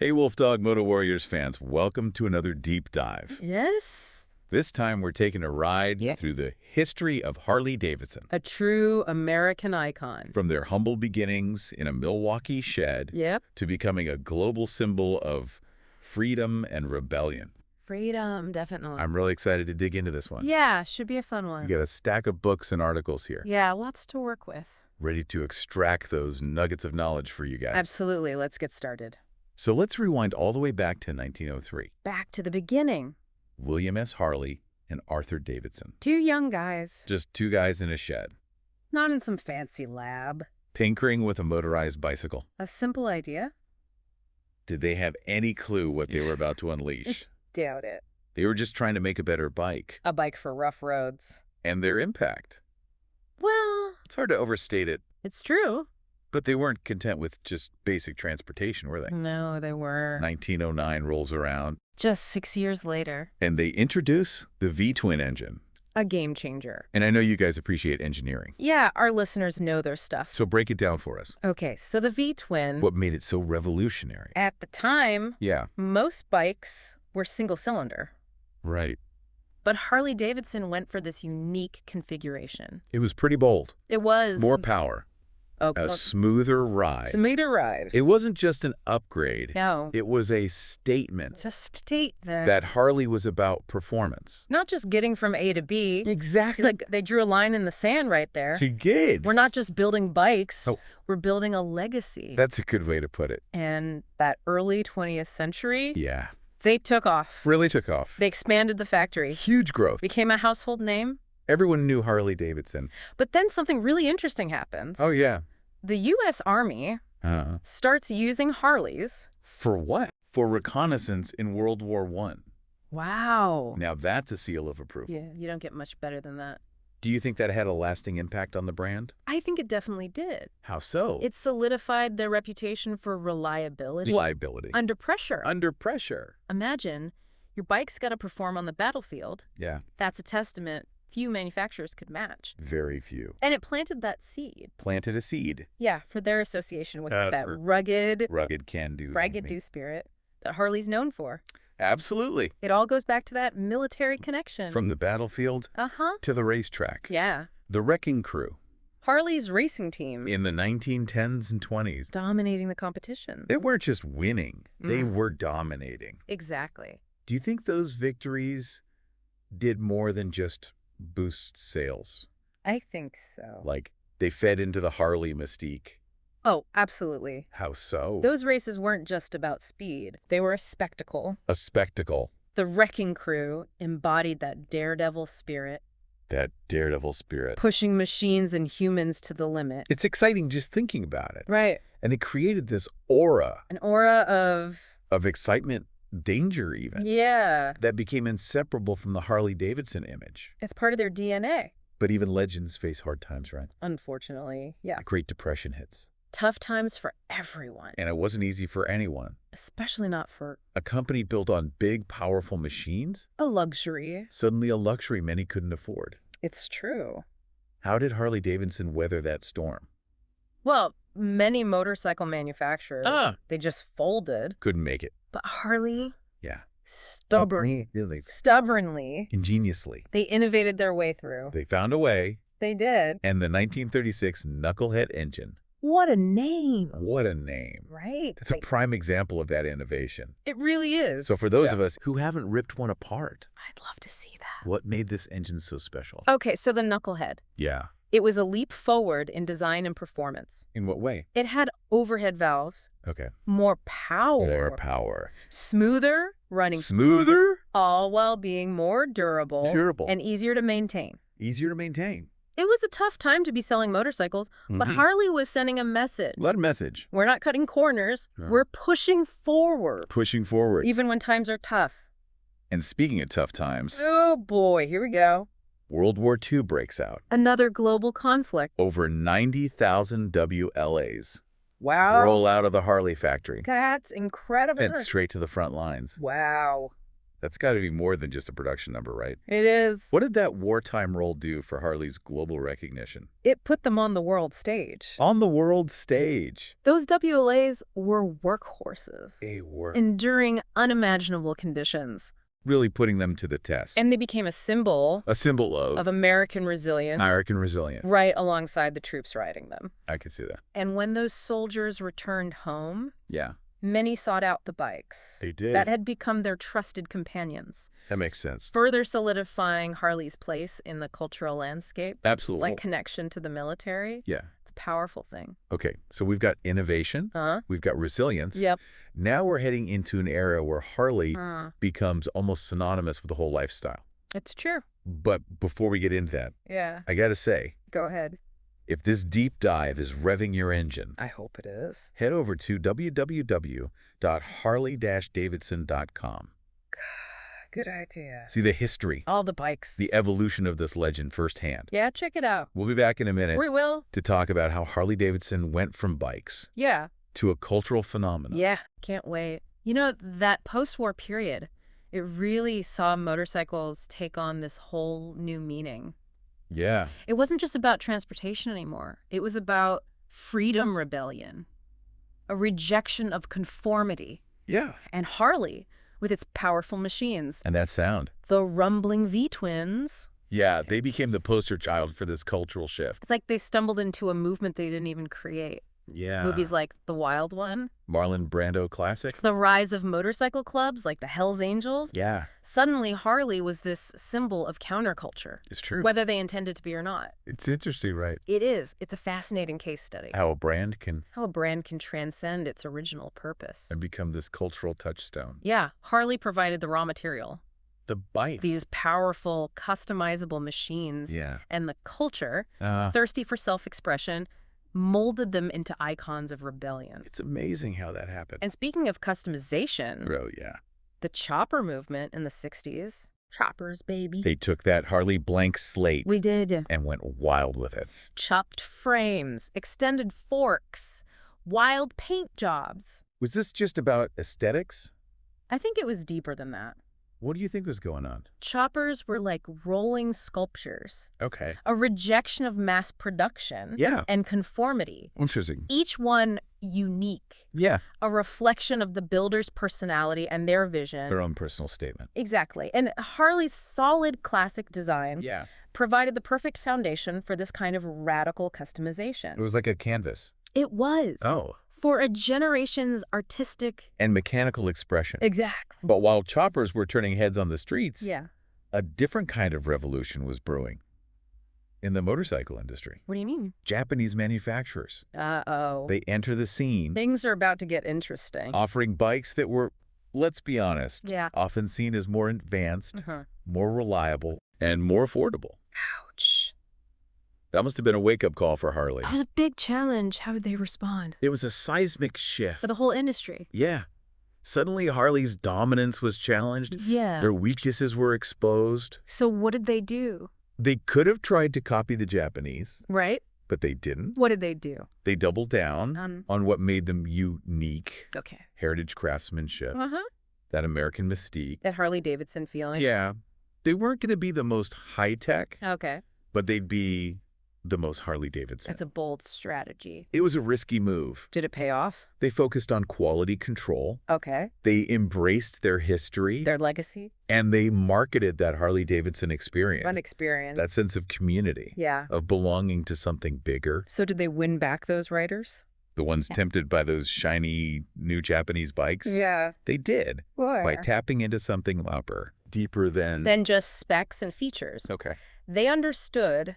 Hey, Wolf Dog Moto Warriors fans, welcome to another deep dive. Yes. This time we're taking a ride through the history of Harley-Davidson. A true American icon. From their humble beginnings in a Milwaukee shed to becoming a global symbol of freedom and rebellion. Freedom, definitely. I'm really excited to dig into this one. Yeah, should be a fun one. You got a stack of books and articles here. Yeah, lots to work with. Ready to extract those nuggets of knowledge for you guys. Absolutely. Let's get started. So let's rewind all the way back to 1903. Back to the beginning. William S. Harley and Arthur Davidson. Two young guys. Just two guys in a shed. Not in some fancy lab. Tinkering with a motorized bicycle. A simple idea? Did they have any clue what they were about to unleash? Doubt it. They were just trying to make a better bike. A bike for rough roads. And their impact. Well, It's hard to overstate it, it's true. but they weren't content with just basic transportation, were they? No, they were. 1909 rolls around, Just 6 years later. and they introduce the V-twin engine. A game changer. And I know you guys appreciate engineering, Yeah, our listeners know their stuff. so break it down for us. Okay, so the V-twin, What made it so revolutionary? at the time, Yeah, most bikes were single-cylinder. right. But Harley-Davidson went for this unique configuration. It was pretty bold. It was... More power, a smoother ride. smoother ride. It wasn't just an upgrade. No. It was a statement It's a statement. that Harley was about performance. Not just getting from A to B. It's Exactly. like they drew a line in the sand right there. She did. We're not just building bikes. Oh. We're building a legacy. That's a good way to put it. And that early 20th century, Yeah. they took off. Really took off. They expanded the factory. Huge growth. Became a household name. Everyone knew Harley-Davidson. But then something really interesting happens. Oh, yeah. The U.S. Army starts using Harleys. For what? For reconnaissance in World War I. Wow. Now that's a seal of approval. Yeah, you don't get much better than that. Do you think that had a lasting impact on the brand? I think it definitely did. How so? It solidified their reputation for reliability. Reliability. Under pressure. Under pressure. Imagine your bike's got to perform on the battlefield. Yeah. That's a testament few manufacturers could match. Very few. And it planted that seed. Planted a seed. Yeah, for their association with that For rugged can-do. braggadoo spirit that Harley's known for. Absolutely. It all goes back to that military connection. From the battlefield to the racetrack. Yeah. The Wrecking Crew Harley's racing team. in the 1910s and 20s. Dominating the competition. They weren't just winning. They were dominating. Exactly. Do you think those victories did more than just boost sales? I think so. Like, they fed into the Harley mystique. Oh, absolutely. How so? Those races weren't just about speed. They were a spectacle. A spectacle. The Wrecking Crew embodied that daredevil spirit, That daredevil spirit. pushing machines and humans to the limit. It's exciting just thinking about it. Right. And it created this aura An aura of... of excitement, danger even, Yeah. that became inseparable from the Harley-Davidson image. It's part of their DNA. But even legends face hard times, right? Unfortunately. Yeah. The Great Depression hits. Tough times for everyone. And it wasn't easy for anyone. Especially not for A company built on big, powerful machines? a luxury. Suddenly a luxury many couldn't afford. It's true. How did Harley-Davidson weather that storm? Well, many motorcycle manufacturers, they just folded. Couldn't make it. But Harley, Yeah. stubbornly, Ingeniously. they innovated their way through. They found a way, They did. and the 1936 Knucklehead engine. What a name. What a name. Right? That's a prime example of that innovation. It really is. So for those of us who haven't ripped one apart, I'd love to see that. what made this engine so special? Okay, so the Knucklehead. Yeah. It was a leap forward in design and performance. In what way? It had overhead valves, Okay. more power, Their power. smoother running, Smoother? all while being more durable, Durable. and easier to maintain. Easier to maintain. It was a tough time to be selling motorcycles, but Harley was sending a message. Let a message. We're not cutting corners. Yeah. We're pushing forward, Pushing forward. even when times are tough. And speaking of tough times, Oh boy, here we go. World War II breaks out. Another global conflict. Over 90,000 WLAs Wow. roll out of the Harley factory That's incredible. and straight to the front lines. Wow. That's got to be more than just a production number, right? It is. What did that wartime role do for Harley's global recognition? It put them on the world stage. On the world stage. Those WLAs were workhorses. Enduring unimaginable conditions. Really putting them to the test. And they became a symbol of American resilience. Resilience. Right alongside the troops riding them. I could see that. And when those soldiers returned home, Yeah. many sought out the bikes. They did. That had become their trusted companions. That makes sense. Further solidifying Harley's place in the cultural landscape. Absolutely. Like connection to the military. Yeah. It's a powerful thing. Okay, so we've got innovation. We've got resilience. Yep. Now we're heading into an era where Harley becomes almost synonymous with the whole lifestyle. It's true. But before we get into that, Yeah. I got to say, Go ahead. if this deep dive is revving your engine, I hope it is. head over to www.harley-davidson.com. Good idea. See the history, All the bikes. the evolution of this legend firsthand. Yeah, check it out. We'll be back in a minute We will. to talk about how Harley-Davidson went from bikes Yeah. to a cultural phenomenon. Yeah. Can't wait. You know, that post-war period, it really saw motorcycles take on this whole new meaning. Yeah. It wasn't just about transportation anymore. It was about freedom rebellion, a rejection of conformity. Yeah. And Harley, with its powerful machines, And that sound. the rumbling V-twins, Yeah, they became the poster child for this cultural shift. it's like they stumbled into a movement they didn't even create. Yeah. Movies like The Wild One, Marlon Brando classic. the rise of motorcycle clubs like the Hells Angels. Yeah, Suddenly, Harley was this symbol of counterculture, it's true. whether they intended to be or not. It's interesting, right? It is. It's a fascinating case study. How a brand can How a brand can transcend its original purpose. and become this cultural touchstone. Yeah, Harley provided the raw material. The bikes. These powerful, customizable machines. Yeah. And the culture, thirsty for self-expression, molded them into icons of rebellion. It's amazing how that happened. And speaking of customization, Oh, yeah. the chopper movement in the 60s, choppers, baby. They took that Harley blank slate We did. and went wild with it. Chopped frames, extended forks, wild paint jobs. Was this just about aesthetics? I think it was deeper than that. What do you think was going on? Choppers were like rolling sculptures, Okay. a rejection of mass production Yeah. and conformity. Interesting. Each one unique, Yeah. a reflection of the builder's personality and their vision. Their own personal statement. Exactly. And Harley's solid classic design Yeah. provided the perfect foundation for this kind of radical customization. It was like a canvas. It was. Oh. For a generation's artistic... And mechanical expression. Exactly. But while choppers were turning heads on the streets, Yeah. a different kind of revolution was brewing in the motorcycle industry. What do you mean? Japanese manufacturers. Uh-oh. They enter the scene Things are about to get interesting. offering bikes that were, let's be honest, Yeah. often seen as more advanced, Uh-huh. more reliable, and more affordable. Ouch. That must have been a wake-up call for Harley. That was a big challenge. How did they respond? It was a seismic shift. For the whole industry. Yeah. Suddenly, Harley's dominance was challenged. Yeah. Their weaknesses were exposed. So what did they do? They could have tried to copy the Japanese, Right? but they didn't. What did they do? They doubled down on what made them unique. Okay. Heritage craftsmanship, Uh-huh. that American mystique. That Harley-Davidson feeling? Yeah. They weren't going to be the most high-tech, Okay. but they'd be the most Harley-Davidson. That's a bold strategy. It was a risky move. Did it pay off? They focused on quality control. Okay. They embraced their history. Their legacy? And they marketed that Harley-Davidson experience. Fun experience. That sense of community. Yeah. Of belonging to something bigger. So did they win back those riders? The ones tempted by those shiny new Japanese bikes? Yeah. They did. Why? By tapping into something deeper than just specs and features. Okay. They understood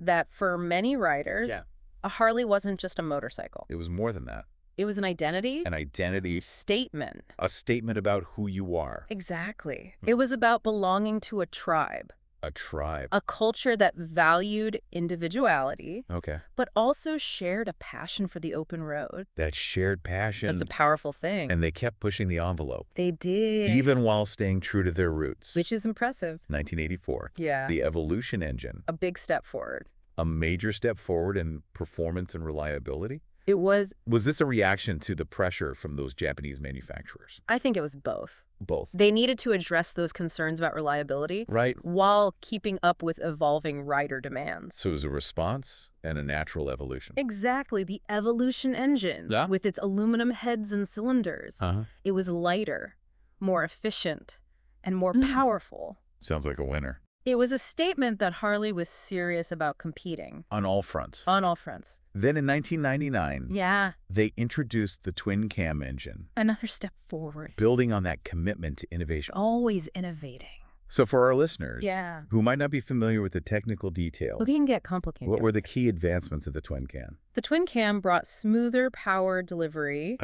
that for many riders, Yeah. a Harley wasn't just a motorcycle. It was more than that. It was an identity. An identity. Statement. A statement about who you are. Exactly. It was about belonging to a tribe. A tribe. A culture that valued individuality, Okay. but also shared a passion for the open road. That shared passion. That's a powerful thing. And they kept pushing the envelope. They did. Even while staying true to their roots. Which is impressive. 1984. Yeah. The evolution engine. A big step forward. A major step forward in performance and reliability. It was. Was this a reaction to the pressure from those Japanese manufacturers? I think it was both. Both. They needed to address those concerns about reliability, right, while keeping up with evolving rider demands. So it was a response and a natural evolution. Exactly. The evolution engine, with its aluminum heads and cylinders. It was lighter, more efficient, and more powerful. Sounds like a winner. It was a statement that Harley was serious about competing. On all fronts. On all fronts. Then in 1999, they introduced the twin-cam engine. Another step forward. Building on that commitment to innovation. Always innovating. So for our listeners who might not be familiar with the technical details, well, they can get complicated. What were the key advancements of the twin-cam? The twin-cam brought smoother power delivery,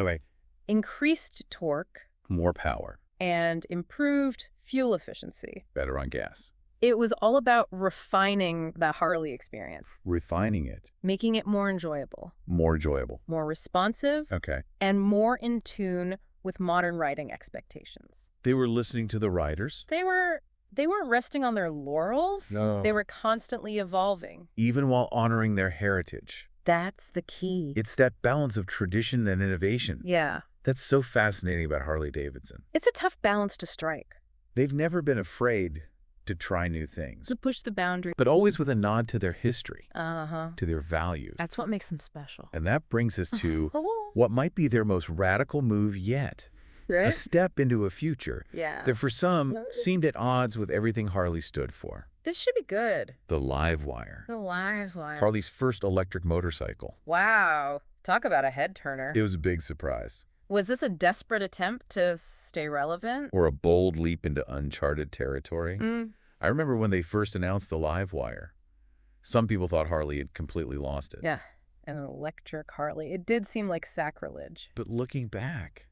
increased torque, more power, and improved fuel efficiency. Better on gas. It was all about refining the Harley experience. Refining it. Making it more enjoyable. More enjoyable. More responsive. Okay. And more in tune with modern riding expectations. They were listening to the riders? They weren't resting on their laurels. No. They were constantly evolving. Even while honoring their heritage. That's the key. It's that balance of tradition and innovation. Yeah. That's so fascinating about Harley-Davidson. It's a tough balance to strike. They've never been afraid to try new things. To push the boundary. But always with a nod to their history. To their values. That's what makes them special. And that brings us to what might be their most radical move yet. A step into a future that for some seemed at odds with everything Harley stood for. This should be good. The live wire. The live wire. Harley's first electric motorcycle. Wow. Talk about a head turner. It was a big surprise. Was this a desperate attempt to stay relevant? Or a bold leap into uncharted territory? I remember when they first announced the live wire. Some people thought Harley had completely lost it. Yeah, an electric Harley. It did seem like sacrilege. But looking back,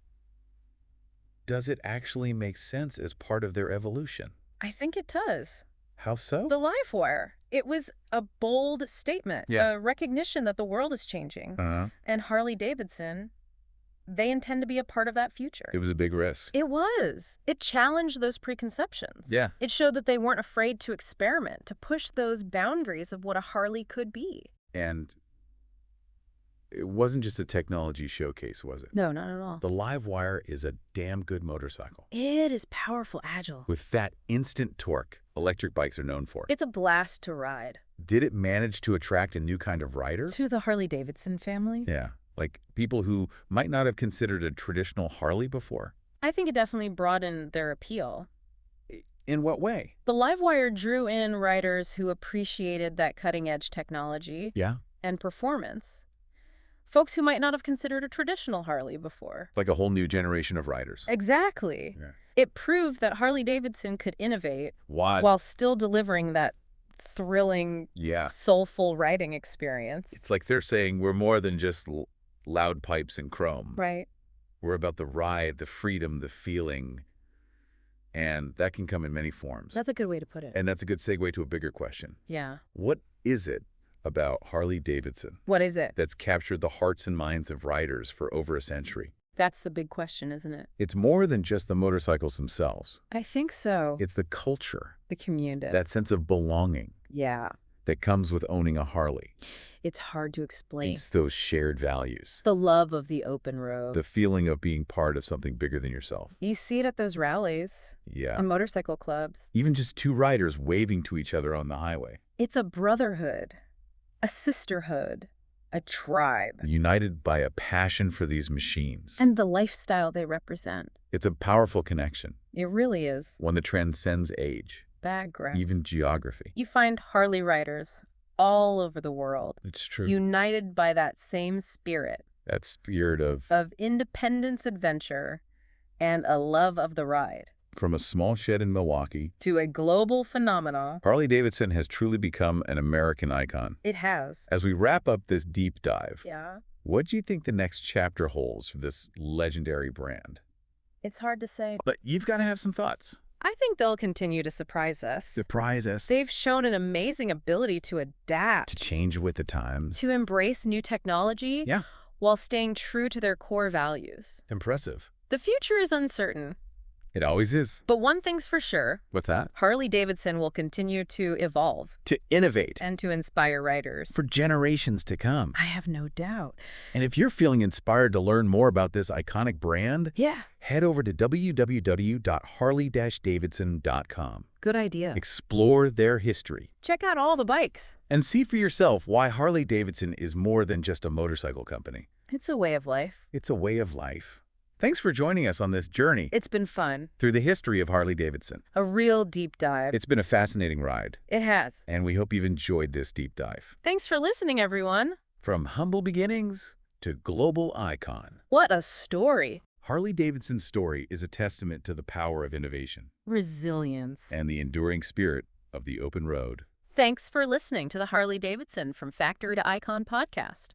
does it actually make sense as part of their evolution? I think it does. How so? The live wire. It was a bold statement, a recognition that the world is changing. And Harley-Davidson, they intend to be a part of that future. It was a big risk. It was. It challenged those preconceptions. Yeah. It showed that they weren't afraid to experiment, to push those boundaries of what a Harley could be. And it wasn't just a technology showcase, was it? No, not at all. The live wire is a damn good motorcycle. It is powerful, agile. With that instant torque electric bikes are known for. It's a blast to ride. Did it manage to attract a new kind of rider? To the Harley-Davidson family? Yeah. Like people who might not have considered a traditional Harley before? I think it definitely broadened their appeal. In what way? The Livewire drew in riders who appreciated that cutting-edge technology and performance. Folks who might not have considered a traditional Harley before. Like a whole new generation of riders. Exactly. Yeah. It proved that Harley-Davidson could innovate while still delivering that thrilling, soulful riding experience. It's like they're saying we're more than just loud pipes and chrome. Right. We're about the ride, the freedom, the feeling, and that can come in many forms. That's a good way to put it. And that's a good segue to a bigger question. Yeah. What is it about Harley-Davidson? What is it? That's captured the hearts and minds of riders for over a century? That's the big question, isn't it? It's more than just the motorcycles themselves. I think so. It's the culture. The community. That sense of belonging. Yeah. That comes with owning a Harley. It's hard to explain. It's those shared values. The love of the open road. The feeling of being part of something bigger than yourself. You see it at those rallies. Yeah. And motorcycle clubs. Even just two riders waving to each other on the highway. It's a brotherhood, a sisterhood, a tribe. United by a passion for these machines. And the lifestyle they represent. It's a powerful connection. It really is. One that transcends age. Background. Even geography. You find Harley riders all over the world. It's true. United by that same spirit. That spirit of independence, adventure, and a love of the ride. From a small shed in Milwaukee to a global phenomenon, Harley-Davidson has truly become an American icon. It has. As we wrap up this deep dive, yeah, what do you think the next chapter holds for this legendary brand? It's hard to say. But you've got to have some thoughts. I think they'll continue to surprise us. Surprise us. They've shown an amazing ability to adapt. To change with the times. To embrace new technology. Yeah. While staying true to their core values. Impressive. The future is uncertain. It always is. But one thing's for sure. What's that? Harley-Davidson will continue to evolve. To innovate. And to inspire riders. For generations to come. I have no doubt. And if you're feeling inspired to learn more about this iconic brand, head over to www.harley-davidson.com. Good idea. Explore their history. Check out all the bikes. And see for yourself why Harley-Davidson is more than just a motorcycle company. It's a way of life. It's a way of life. Thanks for joining us on this journey. It's been fun. Through the history of Harley-Davidson. A real deep dive. It's been a fascinating ride. It has. And we hope you've enjoyed this deep dive. Thanks for listening, everyone. From humble beginnings to global icon. What a story. Harley-Davidson's story is a testament to the power of innovation, resilience, and the enduring spirit of the open road. Thanks for listening to the Harley-Davidson From Factory to Icon podcast.